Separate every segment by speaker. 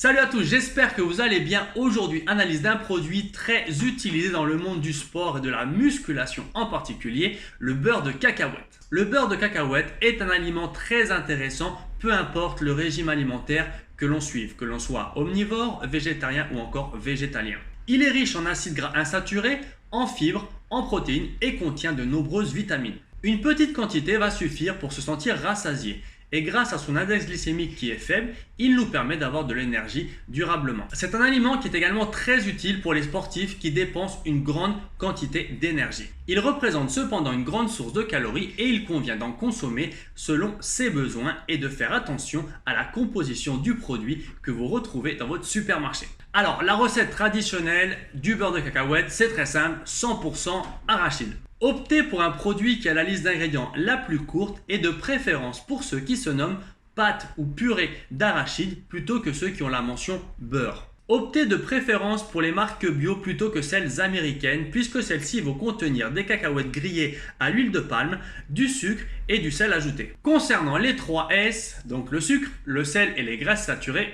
Speaker 1: Salut à tous, j'espère que vous allez bien. Aujourd'hui, analyse d'un produit très utilisé dans le monde du sport et de la musculation en particulier, le beurre de cacahuète. Le beurre de cacahuète est un aliment très intéressant, peu importe le régime alimentaire que l'on suive, que l'on soit omnivore, végétarien ou encore végétalien. Il est riche en acides gras insaturés, en fibres, en protéines et contient de nombreuses vitamines. Une petite quantité va suffire pour se sentir rassasié. Et grâce à son index glycémique qui est faible, il nous permet d'avoir de l'énergie durablement. C'est un aliment qui est également très utile pour les sportifs qui dépensent une grande quantité d'énergie. Il représente cependant une grande source de calories et il convient d'en consommer selon ses besoins et de faire attention à la composition du produit que vous retrouvez dans votre supermarché. Alors, la recette traditionnelle du beurre de cacahuète, c'est très simple, 100% arachide. Optez pour un produit qui a la liste d'ingrédients la plus courte et de préférence pour ceux qui se nomment pâte ou purée d'arachide plutôt que ceux qui ont la mention beurre. Optez de préférence pour les marques bio plutôt que celles américaines puisque celles-ci vont contenir des cacahuètes grillées à l'huile de palme, du sucre et du sel ajouté. Concernant les 3 S, donc le sucre, le sel et les graisses saturées,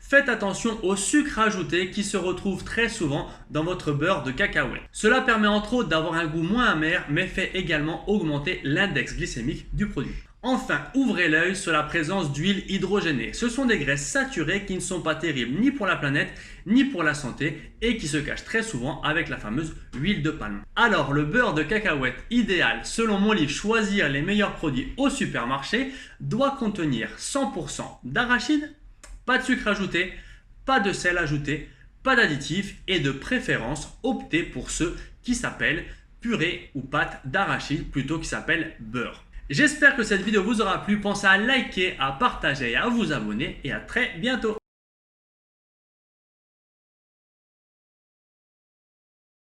Speaker 1: faites attention au sucre ajouté qui se retrouve très souvent dans votre beurre de cacahuète. Cela permet entre autres d'avoir un goût moins amer mais fait également augmenter l'index glycémique du produit. Enfin, ouvrez l'œil sur la présence d'huile hydrogénée. Ce sont des graisses saturées qui ne sont pas terribles ni pour la planète ni pour la santé et qui se cachent très souvent avec la fameuse huile de palme. Alors, le beurre de cacahuète idéal, selon mon livre Choisir les meilleurs produits au supermarché, doit contenir 100% d'arachide, pas de sucre ajouté, pas de sel ajouté, pas d'additifs et de préférence optez pour ceux qui s'appellent purée ou pâte d'arachide plutôt qui s'appellent beurre. J'espère que cette vidéo vous aura plu. Pensez à liker, à partager et à vous abonner et à très bientôt.